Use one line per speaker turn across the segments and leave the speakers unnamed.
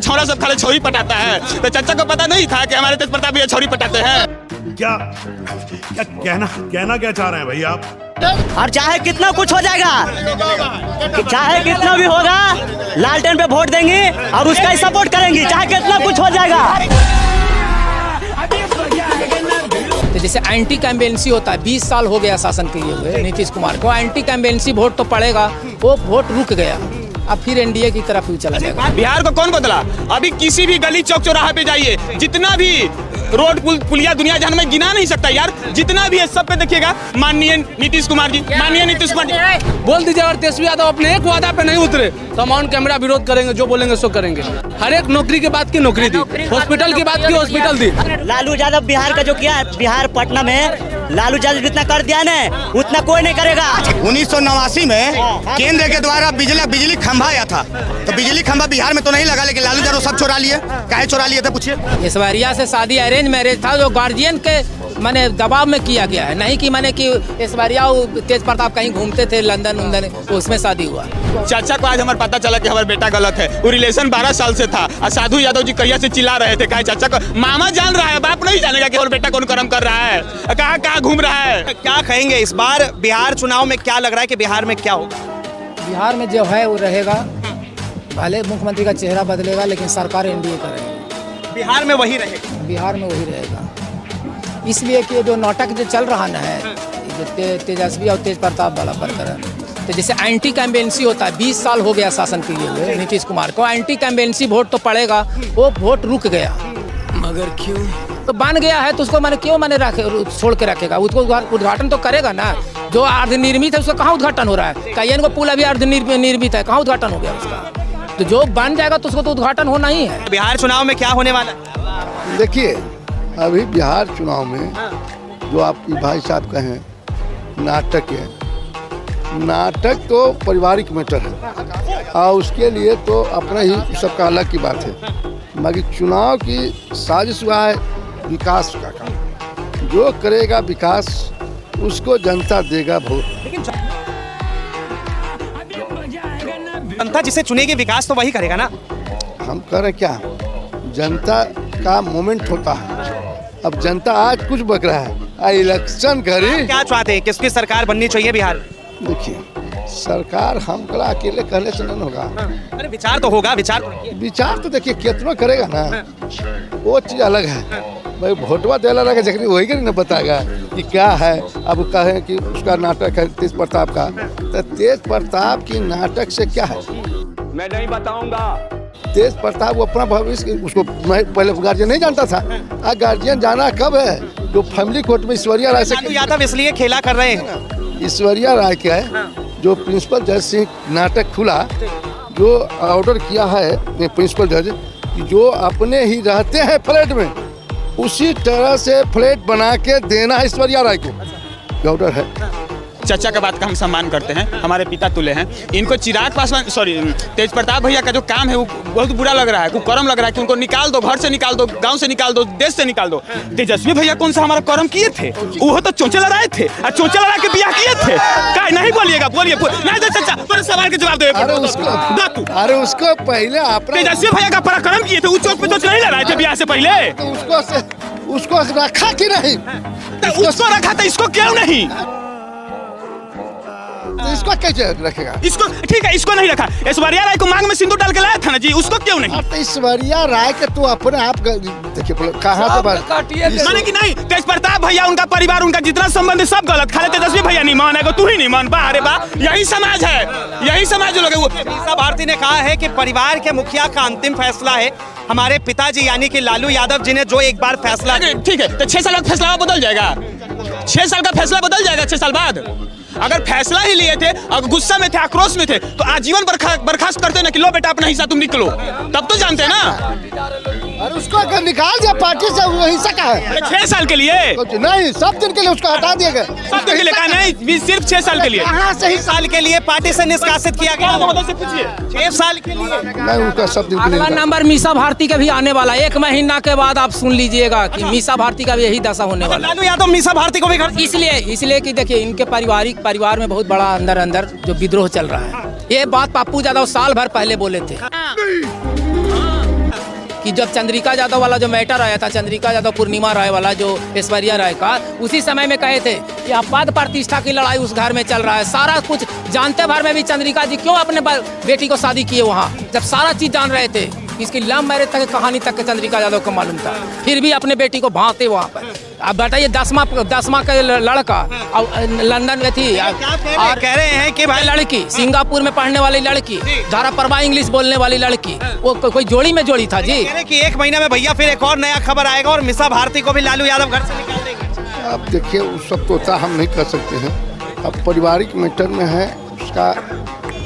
छौड़ा सब खाली छोरी पटाता है। तो चाचा को पता नहीं था कि हमारे तेज प्रताप भैया छोरी पटाते हैं।
क्या कहना क्या चाह रहे हैं भैया आप?
और चाहे कितना कुछ हो जाएगा, चाहे कितना भी होगा, लालटेन पे वोट देंगे और उसका ही सपोर्ट करेंगे, चाहे कितना कुछ हो जाएगा।
तो जैसे एंटी कैम्पेन्सी होता है, 20 साल हो गया शासन किए हुए नीतीश कुमार को, एंटी कैम्पेन्सी वोट तो पड़ेगा, वो वोट रुक गया, अब फिर एनडीए की तरफ ही चला जाएगा।
बिहार को कौन बदला? अभी किसी भी गली चौक चौराहा पे जाइए, जितना भी रोड पुलिया दुनिया जहां में गिना नहीं सकता यार, जितना भी है सब पे देखिएगा माननीय नीतीश कुमार जी, माननीय नीतीश कुमार जी।
बोल दीजिए अगर तेजस्वी यादव अपने एक वादा पे नहीं उतरे तो हम ऑन कैमरा विरोध करेंगे, जो बोलेंगे सो करेंगे। हर एक नौकरी के बाद की नौकरी दी, हॉस्पिटल की बात की हॉस्पिटल दी।
लालू यादव बिहार का जो किया है, बिहार पटना में लालू यादव जितना कर दिया ना उतना कोई नहीं करेगा।
1989 में केंद्र के द्वारा बिजली खंभा आया था, तो बिजली खंभा बिहार में तो नहीं लगा, लेकिन लालू यादव सब चुरा लिए। काहे चुरा लिए थे पूछिए।
ऐश्वर्या से शादी अरेंज मैरिज था, जो गार्जियन के माने दबाव में किया गया है, नहीं कि माने कि ऐश्वर्या तेज प्रताप कहीं घूमते थे लंदन उंदन, तो उसमें शादी हुआ।
चाचा को आज हमारे पता चला कि हमारा बेटा गलत है। वो रिलेशन 12 साल से था और साधु यादव जी कहिया से चिल्ला रहे थे, कहा चाचा को मामा जान रहा है, बाप नहीं जानेगा कि और बेटा कौन कर्म कर रहा है, कहाँ घूम रहा है।
क्या कहेंगे इस बार बिहार चुनाव में, क्या लग रहा है कि बिहार में क्या होगा?
बिहार में जो है वो रहेगा, भले मुख्यमंत्री का चेहरा बदलेगा लेकिन सरकार एनडीए करेगी।
बिहार में वही रहेगा,
बिहार में वही रहेगा, इसलिए कि जो नाटक जो चल रहा ना है, जो तेजस्वी और तेज प्रताप वाला प्रकरण, तो जैसे एंटी कैम्पेन्सी होता है, 20 साल हो गया शासन किए हुए नीतीश कुमार को, एंटी कैम्पेन्सी वोट तो पड़ेगा, वो वोट रुक गया। मगर क्यों? तो बन गया है तो उसको मैंने क्यों छोड़ के रखेगा? उसको उद्घाटन तो करेगा ना, जो अर्धनिर्मित है उसका कहाँ उद्घाटन हो रहा है? कईन को पुल अभी अर्धनिर्मित है, कहाँ उद्घाटन हो गया उसका? तो जो बन जाएगा तो उसको तो उद्घाटन होना ही है।
बिहार चुनाव में क्या होने वाला है?
देखिए, अभी बिहार चुनाव में जो आपकी भाई साहब कहें नाटक है, नाटक तो पारिवारिक मैटर है और उसके लिए तो अपना ही सबका अलग की बात है। बाकी चुनाव की साजिश हुआ है विकास का काम, जो करेगा विकास उसको जनता देगा वोट।
जनता जिसे चुनेगी विकास तो वही करेगा ना।
हम कह रहे क्या, जनता का मोमेंट होता है। अब जनता आज कुछ बक रहा है, इलेक्शन करी।
क्या चाहते हैं, किसकी सरकार बननी चाहिए बिहार?
देखिए, सरकार हम कला अकेले कहने से नहीं होगा।
अरे विचार तो होगा,
विचार तो देखिए कितना करेगा ना, वो चीज अलग है भाई। वोटवा देला रहा जखनी वही के नहीं बताएगा कि क्या है। अब कहें कि उसका नाटक है तेज प्रताप का, तो तेज प्रताप की नाटक से क्या है
मैं नहीं बताऊंगा।
तेज प्रताप वो अपना भविष्य, उसको पहले गार्जियन नहीं जानता था, आज गार्जियन जाना कब है? जो फैमिली कोर्ट में ऐश्वर्या राय से
यादव इसलिए खेला कर रहे हैं।
ऐश्वर्या राय क्या है, जो प्रिंसिपल जज से नाटक खुला, जो ऑर्डर किया है प्रिंसिपल जज कि जो अपने ही रहते हैं फ्लैट में, उसी तरह से फ्लैट बना के देना है ऐश्वर्या राय को, ऑर्डर है।
चाचा का बात का हम सम्मान करते हैं, हमारे पिता तुल्य हैं। इनको चिराग पासवान तेज प्रताप भैया का जो काम है वो बहुत बुरा लग रहा है, कुकर्म लग रहा है कि उनको निकाल दो, घर से निकाल दो, गांव से निकाल दो, देश से निकाल दो। तेजस्वी भैया कौन सा हमारा कर्म किए थे? वो तो चोंचे लड़ाए थे और चोंचे लड़ा के बियाह किए थे। क्या नहीं बोलिएगा, बोलिए नहीं तो चाचा पूरे सवाल के जवाब दो।
अरे उसको पहले
तेजस्वी भैया का पराक्रम किए थे, वो चोंच पे चोंच नहीं लड़ाए थे बियाह से पहले?
उसको रखा कि नहीं?
उसको रखा था, इसको क्यों नहीं?
तो इसको कैसे रखेगा?
इसको ठीक है, इसको नहीं रखा। ऐश्वर्या राय को मांग में सिंदूर डाल के लाया था ना जी, उसको क्यों नहीं?
तो ऐश्वर्या राय के तो अपने आप देखिए कहाँ से बात
माने कि नहीं, तेज प्रताप भैया, उनका परिवार, उनका जितना संबंध है सब गलत। खाली तेजस्वी भैया नहीं मानेगा, तू ही नहीं मान पा। अरे बा, यही समाज है, यही समाज लोग।
मीसा भारती ने कहा है कि परिवार के मुखिया का अंतिम फैसला है हमारे पिताजी यानी कि लालू यादव जी ने जो एक बार फैसला।
ठीक है, तो 6 साल बाद फैसला बदल जाएगा। 6 साल का फैसला बदल जाएगा 6 साल बाद। अगर फैसला ही लिए थे, अगर गुस्सा में थे, आक्रोश में थे, तो आजीवन बर्खास्त करते ना कि लो बेटा अपना हिस्सा तुम निकलो, तब तो जानते ना।
और उसको अगर निकाल दिया पार्टी से, वो हिस्सा का है
6 साल के लिए
नहीं, सब दिन के लिए उसको हटा दिया गया।
सब दिन के लिए नहीं, सिर्फ 6 साल के लिए।
सही साल के लिए पार्टी से निष्कासित किया गया। महोदय से पूछिए, 6 साल के लिए
नहीं, उनका सब दिन के लिए।
अगला नंबर मीसा भारती का भी आने वाला, 1 महीना के बाद आप सुन लीजिएगा कि मीसा भारती का भी यही दशा होने वाला।
लालू यादव मीसा भारती को भी
इसलिए कि देखिए इनके परिवार में बहुत बड़ा अंदर जो विद्रोह चल रहा है। ये बात पप्पू यादव साल भर पहले बोले थे। कि जब चंद्रिका यादव वाला जो मैटर आया था, चंद्रिका यादव पूर्णिमा राय वाला जो ऐश्वर्या राय का, उसी समय में कहे थे कि अब पद प्रतिष्ठा की लड़ाई उस घर में चल रहा है। सारा कुछ जानते भर में भी चंद्रिका जी क्यों अपने बेटी को शादी किए वहाँ, जब सारा चीज जान रहे थे। इसकी लव मैरिज तक कहानी तक के चंद्रिका यादव को मालूम था, फिर भी अपने बेटी को भांते वहाँ पर। अब बताइए 10वां का लड़का और लंदन में थी और
कह रहे हैं कि भाई
लड़की सिंगापुर में पढ़ने वाली लड़की, धारा प्रभा इंग्लिश बोलने वाली लड़की, वो कोई जोड़ी में जोड़ी था जी।
कह रहे कि 1 महीने में भैया फिर एक और नया खबर आएगा और मिसा भारती को भी लालू यादव घर से निकाल देंगे।
अब देखिए उस सब तो होता हम नहीं कर सकते हैं, अब पारिवारिक मैटर में है, उसका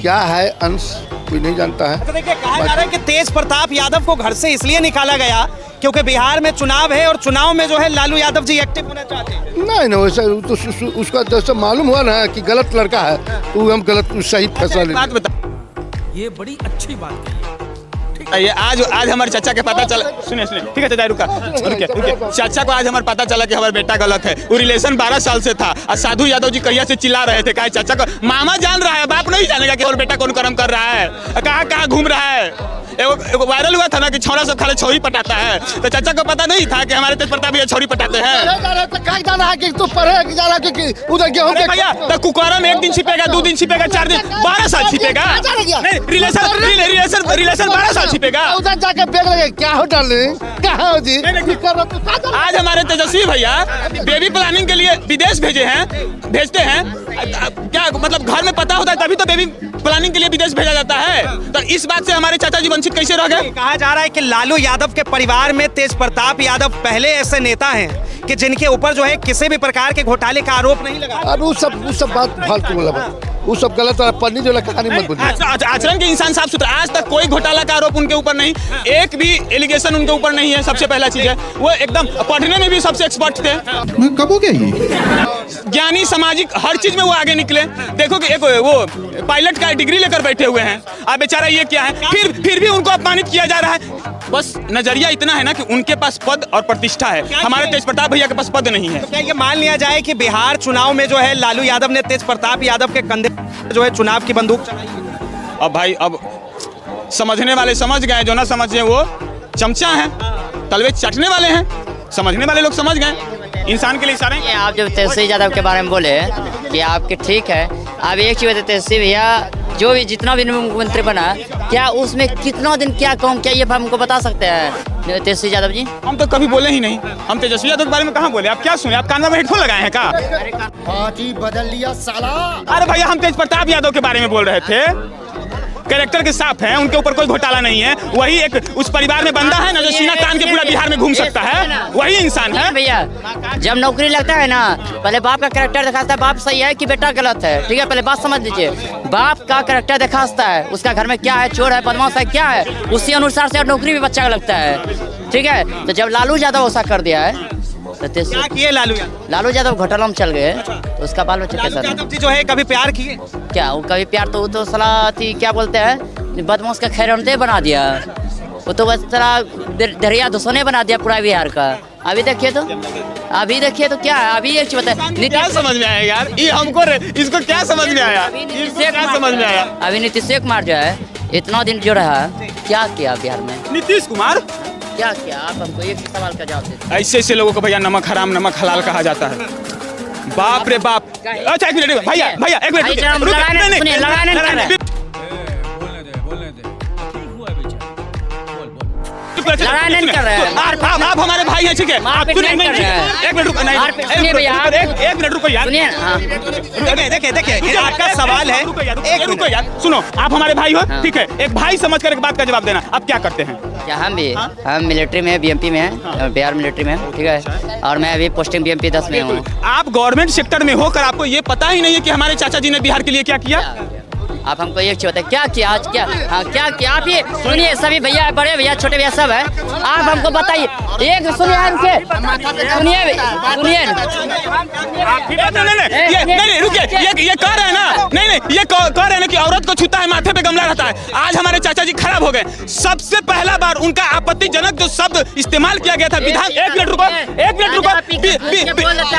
क्या है अंश कोई नहीं जानता है।
तो देखिए कहा जा रहा है कि तेज प्रताप यादव को घर से इसलिए निकाला गया क्योंकि बिहार में चुनाव है और चुनाव में जो है लालू यादव जी एक्टिव होना चाहते हैं।
नहीं ना वैसा तो उसका जैसे मालूम हुआ ना कि गलत लड़का है तो हम गलत सही फैसला ले।
बात बता,
ये बड़ी अच्छी बात है।
ये आज हमारे चाचा के पता चला, सुनिए ठीक है चाचा रुकिए। चाचा को आज हमारे पता चला कि हमारा बेटा गलत है। वो रिलेशन 12 साल से था और साधु यादव जी कहिया से चिल्ला रहे थे, कहा चाचा को मामा जान रहा है, बाप नहीं जानेगा कि और बेटा कौन कर्म कर रहा है, कहाँ घूम रहा है। एगो वायरल हुआ था ना कि छौरा सब खाली छोरी पटाता है, तो चाचा को पता नहीं था कि हमारे तेज प्रताप भैया छोरी पटाते हैं। भैया तो कुकरम 1 दिन छिपेगा, 2 दिन छिपेगा, 4 दिन, 12 साल छिपेगा। रिलेशन 12 साल छिपेगा।
उधर जाके देख लेंगे क्या हो डार्लिंग, क्या हो जी।
आज हमारे तेजस्वी भैया बेबी प्लानिंग के लिए विदेश भेजते हैं। क्या मतलब घर में पता होता है तभी तो बेबी प्लानिंग के लिए विदेश भेजा जाता है। तो इस बात से हमारे चाचा जी वंचित कैसे रह गए।
कहा जा रहा है कि लालू यादव के परिवार में तेज प्रताप यादव पहले ऐसे नेता हैं कि जिनके ऊपर जो है किसी भी प्रकार के घोटाले का आरोप नहीं लगा।
और वो सब बात फालतू मतलब वो सब गलत है, पन्नी जो कहानी मत बोलिए।
आचरण के इंसान साफ सुथरा, आज तक कोई घोटाला का आरोप उनके ऊपर नहीं, एक भी एलिगेशन उनके ऊपर नहीं है। सबसे पहला चीज है वो एकदम पढ़ने में भी सबसे एक्सपर्ट थे।
कब हो गया ये?
ज्ञानी, सामाजिक हर चीज में वो आगे निकले। देखो कि एक वो पायलट का डिग्री लेकर बैठे हुए हैं, अब बेचारा ये क्या है, फिर भी उनको अपमानित किया जा रहा है। बस नजरिया इतना है ना कि उनके पास पद और प्रतिष्ठा है, हमारे तेज प्रताप भैया के पास पद नहीं है।
तो क्या ये मान लिया जाए कि बिहार चुनाव में जो है लालू यादव ने तेज प्रताप यादव के कंधे जो है चुनाव की बंदूक चलाई?
अब भाई अब समझने वाले समझ गए, जो ना समझे वो चमचा हैं, तलवे चाटने वाले हैं। समझने वाले लोग समझ गए, इंसान के लिए इशारे।
ये आप जब तेजस्वी यादव के बारे में बोले कि आपके ठीक है, आप एक चीज तेजस्वी भैया जो भी जितना भी मुख्यमंत्री बना, क्या उसमें कितना दिन क्या काम किया ये हमको बता सकते हैं तेजस्वी यादव जी?
हम तो कभी बोले ही नहीं, हम तेजस्वी यादव के बारे में कहाँ बोले। आप क्या सुने, आप कान में हेडफोन लगाए हैं क्या?
पार्टी बदल लिया साला।
अरे भैया हम तेज प्रताप यादव के बारे में बोल रहे थे, कैरेक्टर के साफ हैं, उनके ऊपर कोई घोटाला नहीं है। वही एक उस परिवार में बंदा है ना जो सीना तान के पूरा बिहार में घूम सकता है, वही इंसान है।
भैया जब नौकरी लगता है ना, पहले बाप का कैरेक्टर दिखाता है, बाप सही है कि बेटा गलत है, ठीक है, पहले बात समझ लीजिए। बाप का कैरेक्टर दिखाता है, उसका घर में क्या है, चोर है, बदमाश है, क्या है, उसी अनुसार से नौकरी भी बच्चा का लगता है, ठीक है। तो जब लालू यादव ऐसा कर दिया है तो
क्या किए
लालू यादव घोटाला में चल गए, तो उसका बाल बच्चा कैसा
यादव जी जो है कभी प्यार किए?
क्या वो कभी प्यार, तो वो तो साला थी क्या बोलते हैं, बदमाश का खैरमते बना दिया, वो तो बस साला दरिया दुश्मने बना दिया पूरा बिहार का। अभी देखिए तो क्या है, अभी एक चीज बताए,
क्या समझ में आया यार, ये हमको इसको क्या समझ में आया, क्या समझ में आया।
अभी नीतीश कुमार जो है इतना दिन जो रहा, क्या किया बिहार में
नीतीश कुमार,
क्या किया? आप हमको एक सवाल का जवाब देते।
ऐसे लोगों को भैया नमक हराम नमक हलाल कहा जाता है। बाप रे बाप। अच्छा 1 मिनट भैया एक मिनट
लड़ाई नहीं कर रहे हैं,
आप हमारे भाई हैं, ठीक है। आप
एक
मिनट रुको यार,
देखिए आपका सवाल है,
एक रुको यार, सुनो, आप हमारे भाई हो, ठीक है, एक भाई समझ कर एक बात का जवाब देना। आप क्या करते हैं?
क्या हम मिलिट्री में, बीएमपी में है, बिहार मिलिट्री में, ठीक है, और मैं अभी पोस्टिंग बीएमपी 10 में हूँ।
आप गवर्नमेंट सेक्टर में होकर आपको ये पता ही नहीं है कि हमारे चाचा जी ने बिहार के लिए क्या किया?
आप हमको एक चीज बताए, क्या किया आज, क्या क्या किया? आप ये सुनिए, सभी भैया, बड़े भैया, छोटे भैया सब है, आप हमको बताइए। एक सुनिए
नहीं रुकिए, ये कह रहे हैं ना, नहीं ये कह रहे हैं कि औरत को छूता है माथे पे गमला रहता है। आज हमारे चाचा जी खराब हो गए। सबसे पहला बार उनका आपत्तिजनक जो शब्द इस्तेमाल किया गया था विधान, एक मिनट रुको,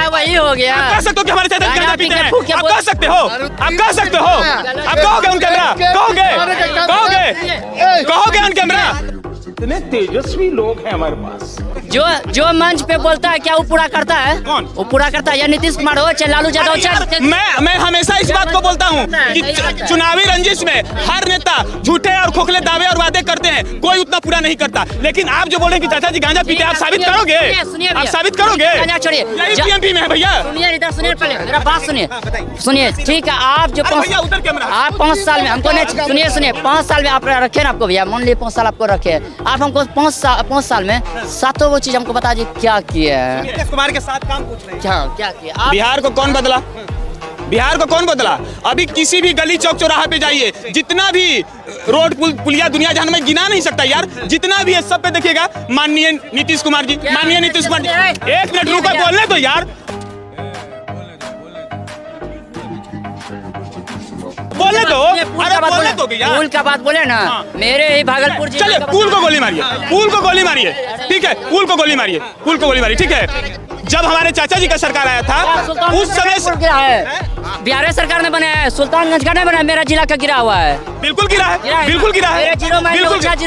वही हो गया।
आप कह सकते हो कि हमारे चाचा जी पीते हैं, आप कह सकते हो, आप कहोगे उन कैमरा, कहोगे ऑन कैमरा?
इतने तेजस्वी लोग हैं हमारे पास।
जो मंच पे बोलता है क्या वो पूरा करता है?
कौन?
वो पूरा करता है, या नीतीश कुमार हो चाहे लालू यादव चाहे।
मैं हमेशा इस बात को बोलता हूँ कि चुनावी रंजिश में हर नेता झूठे और खोखले दावे और वादे करते हैं, कोई उतना पूरा नहीं करता। लेकिन आप जो बोल रहे हैं कि चाचा जी गांजा पीते, आप साबित करोगे? आप साबित करोगे?
छोड़िए,
पीएमपी में है भैया।
सुनिए इधर, सुनिए पहले मेरा बात सुनिए ठीक है। आप जो आप 5 साल में हमको नहीं सुनिए 5 साल में आप रखे ना, आपको भैया मान लीजिए 5 साल आपको रखे, आप हमको 5 साल में 7 वो चीज हमको बता दीजिए क्या किया है।
नीतीश कुमार के साथ काम पूछ रहे हैं,
क्या किया?
बिहार को कौन बदला? बिहार को कौन बदला? अभी किसी भी गली चौक चौराहा पे जाइए, जितना भी रोड पुलिया दुनिया जहां में गिना नहीं सकता यार, जितना भी है सब पे देखिएगा माननीय नीतीश कुमार जी, माननीय नीतीश कुमार जी। 1 मिनट रुको, बोलने तो यार, बोलने दो। अरे बोलने दो यार,
पुल का बात बोले ना। मेरे ही भागलपुर जिले
चलिए पुल को गोली मारिए, पुल को गोली मारिए, ठीक है, पुल को गोली मारिए, पुल को गोली मारिए, ठीक है। जब हमारे चाचा जी का सरकार आया था उस समय
गिरा है, बिहार सरकार ने बनाया है, सुल्तानगंज का नहीं बनाया, मेरा जिला का गिरा हुआ है।
बिल्कुल गिरा है, बिल्कुल गिरा है,
0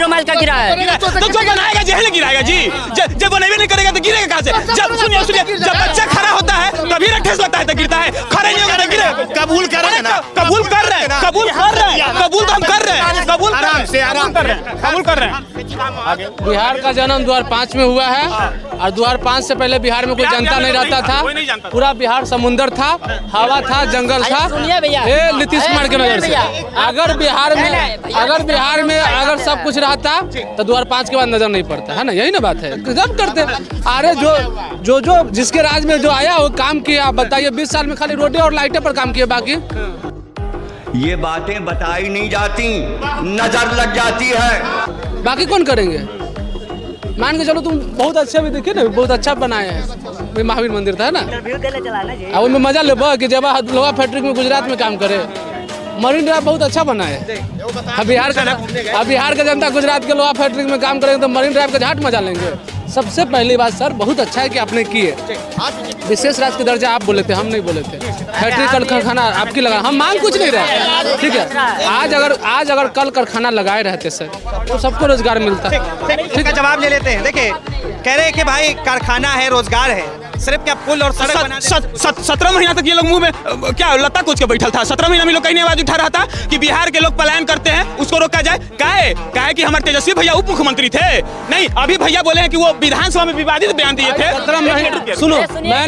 माइल का गिरा है।
तो जो बनाएगा जहल गिराएगा जी, जब बनाए नहीं करेगा तो गिरेगा कहाँ से? जब सुनिए जब बच्चा खड़ा होता है तभी ठेस लगता है तो गिरता है, खड़ा नहीं होगा तो गिरेगा।
कबूल कर रहे हैं ना?
कबूल कर रहे हैं, कबूल कर रहे हैं, कबूल तो हम कर रहे हैं, कबूल आराम से आराम कर रहे हैं, कबूल कर रहे हैं।
बिहार का जन्म 2005 में हुआ है और 2005 से पहले बिहार में कोई जनता नहीं रहता था, पूरा बिहार समुंदर था, हवा था, जंगल था। ये नीतीश कुमार की नजर से अगर बिहार में अगर सब कुछ रहता तो 2005 के बाद नजर नहीं पड़ता है ना, यही ना बात है। जब करते अरे जो जिसके राज में जो आया वो काम किया, आप बताइए 20 साल में खाली रोडे और लाइटें पर काम किए, बाकी
ये बातें बताई नहीं जाती, नजर लग जाती है।
बाकी कौन करेंगे? मान के चलो तुम बहुत अच्छा भी देखिए ना, बहुत अच्छा बनाए हैं, महावीर मंदिर था ना, अब उनमें मजा ले कि जब लोहा फैक्ट्री में गुजरात में काम करे, मरीन ड्राइव बहुत अच्छा बना है। अब बिहार का जनता गुजरात के लोहा फैक्ट्री में काम करेंगे तो मरीन ड्राइव का झाट मजा लेंगे। सबसे पहली बात सर, बहुत अच्छा है कि आपने किए, विशेष राज्य के दर्जा आप बोले थे, हम नहीं बोले थे। फैक्ट्री कल कारखाना आपकी लगा, हम मांग कुछ नहीं रहे, ठीक है। आज अगर कल कारखाना लगाए रहते सर तो सबको रोजगार मिलता।
ठीक है, जवाब ले लेते हैं। देखिए कह रहे हैं कि भाई कारखाना है, रोजगार है, सिर्फ क्या पुल और सड़क बना
17 महीना तक ये लोग मुंह में क्या लता कुछ के बैठा था। 17 महीना में लोग कहीं आवाज उठा रहा था कि बिहार के लोग पलायन करते हैं, उसको रोका जाए। काहे कि हमारे तेजस्वी भैया उप मुख्यमंत्री थे। नहीं, अभी भैया बोले हैं कि वो विधानसभा में विवादित बयान दिए थे।
17 महीने सुनो, मैं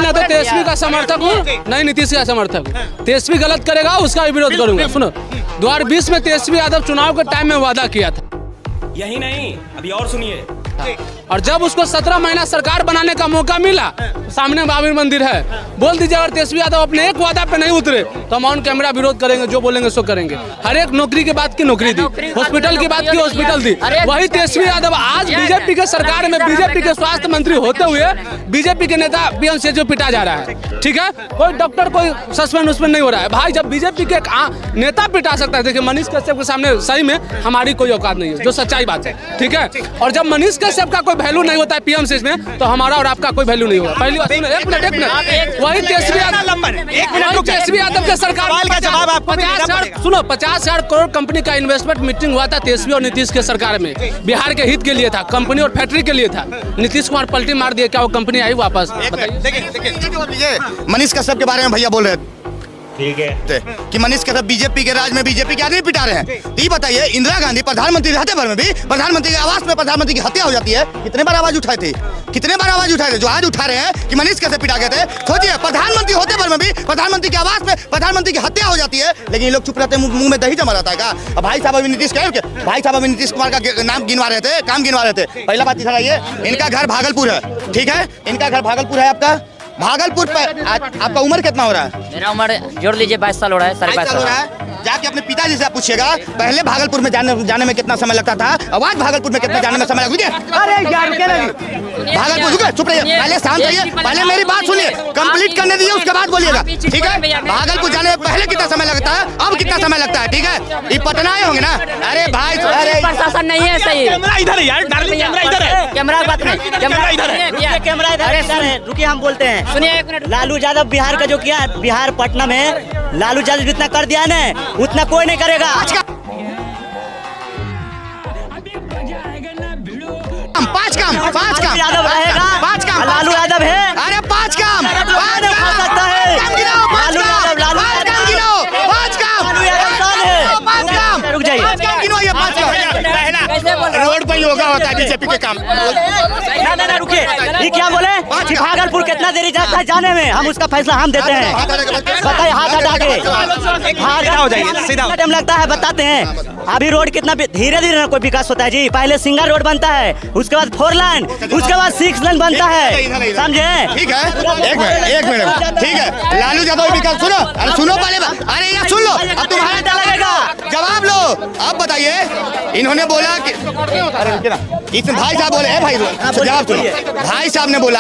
ना तो तेजस्वी का समर्थक हूँ, नहीं नीतीश का समर्थक हूँ। तेजस्वी गलत करेगा उसका भी विरोध करूंगा। सुनो, 2020 में तेजस्वी यादव चुनाव के टाइम में वादा किया था,
यही नहीं अभी और सुनिए,
और जब उसको 17 महीना सरकार बनाने का मौका मिला, सामने महावीर मंदिर है, बोल दीजिए अगर तेजस्वी यादव अपने एक वादा पे नहीं उतरे तो हम ऑन कैमरा विरोध करेंगे, जो बोलेंगे सो करेंगे। हर एक नौकरी के बाद की नौकरी दी, हॉस्पिटल की बात की हॉस्पिटल दी। वही तेजस्वी यादव आज बीजेपी के सरकार में बीजेपी के स्वास्थ्य मंत्री होते हुए बीजेपी के नेता पीएम जो पिटा जा रहा है, ठीक है, कोई डॉक्टर कोई सस्पेंड नहीं हो रहा है। भाई जब बीजेपी के नेता पिटा सकता है, देखिए मनीष कश्यप के सामने सही में हमारी कोई औकात नहीं है, जो सच्चाई बात है, ठीक है। और जब मनीष कश्यप का कोई वैल्यू नहीं होता है पीएमसी में, तो हमारा और आपका कोई वैल्यू नहीं होगा। पहली बात, एक मिनट, वही तेजस्वी यादव के सरकार का जवाब आपको 50,000 करोड़ कंपनी का इन्वेस्टमेंट मीटिंग हुआ था तेजस्वी और नीतीश के सरकार में, बिहार के हित के लिए था, कंपनी और फैक्ट्री के लिए था। नीतीश कुमार पलटी मार दिया, क्या वो कंपनी आई वापस?
देखिए मनीष कश्यप के बारे में भैया बोल रहे हैं, ठीक है, कि मनीष कश्यप बीजेपी के राज में बीजेपी के आदमी पिटा रहे हैं। तो ये बताइए, इंदिरा गांधी प्रधानमंत्री रहते भर में भी प्रधानमंत्री के आवास में प्रधानमंत्री की हत्या हो जाती है, कितने बार आवाज उठाए थे, कितने बार आवाज उठाए थे? जो आज उठा रहे हैं कि मनीष कश्यप पिटा गए थे, सोचिए प्रधानमंत्री होते भर में भी प्रधानमंत्री के आवास में प्रधानमंत्री की हत्या हो जाती है, लेकिन ये लोग चुप रहते हैं, मुंह में दही जमा रहता है का? भाई साहब अभी नीतीश कुमार का नाम गिनवा रहे थे, काम गिनवा रहे थे। पहला बात इधर आइए, इनका घर भागलपुर है, ठीक है, इनका घर भागलपुर है। आपका भागलपुर पे आपका उम्र कितना हो रहा है?
मेरा उम्र जोड़ लीजिए 22 साल हो रहा है, 22.5 साल हो रहा है।
जाके अपने पिताजी से आप पूछिएगा, पहले भागलपुर में जाने में कितना समय लगता था, अब आज भागलपुर में कितना जाने में समय लगता? अरे यार भागलपुर रुके, चुप रहिए, पहले शांत रहिए, पहले मेरी बात सुनिए, कंप्लीट करने दीजिए, उसके बाद बोलिएगा, ठीक है। भागलपुर जाने में पहले कितना समय लगता है, अब कितना समय लगता है, ठीक है। ये पटना आए होंगे ना? अरे भाई
प्रशासन नहीं है सही,
कैमरा इधर है यार, डार्लिंग कैमरा इधर है,
कैमरा बात नहीं, कैमरा इधर है,
रुकिए हम बोलते हैं।
सुनिए एक मिनट,
लालू यादव बिहार का जो किया, बिहार पटना में लालू यादव जितना कर दिया ना उतना कोई नहीं करेगा।
पाँच काम
यादव रहेगा,
पाँच काम
लालू यादव है।
अरे पाँच काम
यादव खा सकता है। लालू यादव, लालू यादव,
पाँच काम
लालू यादव कौन है?
पाँच काम
रुक जाइए।
ये पाँच काम रोड पर ही होगा होता है बीजेपी के काम।
ना रुकिए, ये क्या बोले कि भागलपुर कितना देरी जाता है जाने में, हम उसका फैसला हम देते हैं। बताइए, हाथ हटा के
सीधा हो जाइए, सीधा हो।
टाइम लगता है बताते हैं। अभी रोड कितना धीरे धीरे कोई विकास होता है जी। पहले सिंगल रोड बनता है, उसके बाद 4 लाइन, उसके बाद 6 लाइन बनता है, समझे?
ठीक है, एक मिनट ठीक है। लालू यादव विकास सुनो, अरे सुनो पहले, अरे यार सुन लो, अब तुम्हारा
लगेगा,
जवाब लो। अब बताइए, इन्होंने बोला कि इस भाई साहब बोले, भाई जवाब सुनो। भाई साहब ने बोला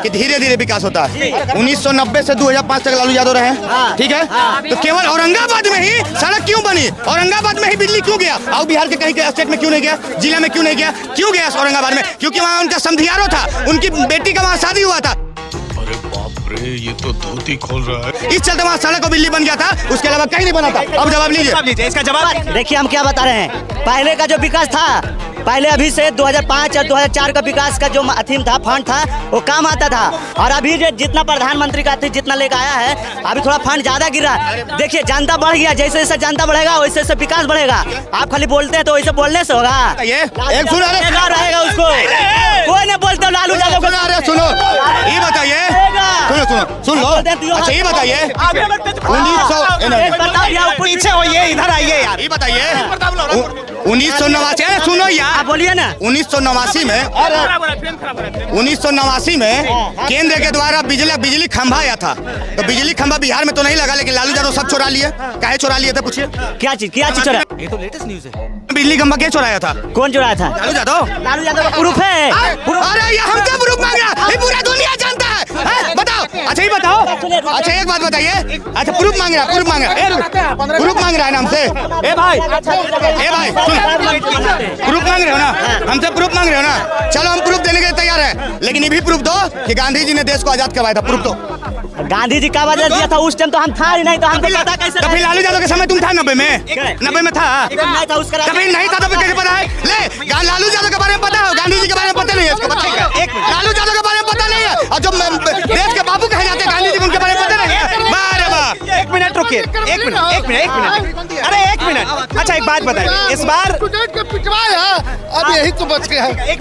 कि धीरे धीरे विकास होता है। 1990 से 2005 तक लालू यादव रहे, ठीक है। तो केवल औरंगाबाद में ही सड़क क्यों बनी, औरंगाबाद में ही बिजली क्यों गया, और बिहार के कहीं के स्टेट में क्यों नहीं गया, जिला में क्यों नहीं गया, क्यों गया औरंगाबाद में? क्योंकि वहाँ उनका समधियारो था, उनकी बेटी का वहाँ शादी हुआ था।
अरे बाप रे, ये तो धोती खोल रहा है।
इस चलते वहाँ सड़क और बिजली बन गया था, उसके अलावा कहीं नहीं बना था। अब जवाब लीजिए
इसका जवाब।
देखिए हम क्या बता रहे हैं। पहले का जो विकास था, पहले अभी से 2005 और 2004 का विकास का जो थीम था, फंड था, वो काम आता था। और अभी जो जितना प्रधानमंत्री का जितना लेकर आया है, अभी थोड़ा फंड ज्यादा गिरा। देखिए जनता बढ़ गया, जैसे जैसे जनता बढ़ेगा वैसे वैसे विकास बढ़ेगा। आप खाली बोलते हैं तो वैसे बोलने से होगा।
एक सुनो,
रहेगा उसको, कोई नहीं बोलते लालू यादव को।
अरे सुनो, ये बताइए, सुन लो। अच्छा ये बताइए, 1900
पीछे होइए, इधर आइए यार।
ये बताइए 1989, सुनो यार,
बोलिए ना।
1989 में केंद्र के द्वारा बिजली खंभा आया था। तो बिजली खंभा बिहार में तो नहीं लगा, लेकिन लालू यादव सब चुरा लिए। काहे चुरा लिए थे पूछिए?
क्या चीज चुरा?
ये तो लेटेस्ट न्यूज है।
बिजली खंभा क्या चुराया था?
कौन चुराया था?
लालू यादव।
लालू यादव का प्रूफ है।
अरे ये हमका प्रूफ मांग रहा है, पूरा दुनिया जानता है। बताओ, अच्छा ये बताओ, अच्छा एक बात बताइए, अच्छा प्रूफ मांग रहा है प्रूफ मांग रहा है ना हमसे। ए भाई प्रूफ मांग रहे हो ना, हमसे प्रूफ मांग रहे हो ना, चलो हम प्रूफ देने के लिए तैयार है, लेकिन ये भी प्रूफ दो कि गांधी जी ने देश को आजाद करवाया था। प्रूफ दो।
गांधी जी का वजह दिया था, उस टाइम तो हम था ही नहीं, तो हमको पता कैसे?
तो फिर लालू यादव के समय तुम था 90 में? 90 में था?
नहीं था उसका।
कभी नहीं था तो फिर कैसे पता है? ले लालू यादव के बारे में पता है, गांधी जी के बारे में पता नहीं है। लालू यादव के बारे में पता नहीं है, और जो देश के बाबू कहे जाते हैं गांधी जी, उनके बारे में पता नहीं है।
एक मिनट रुकिए, एक मिनट। अरे एक मिनट, अच्छा एक बात बताइए, इस बार
अब यही तो बच गया है।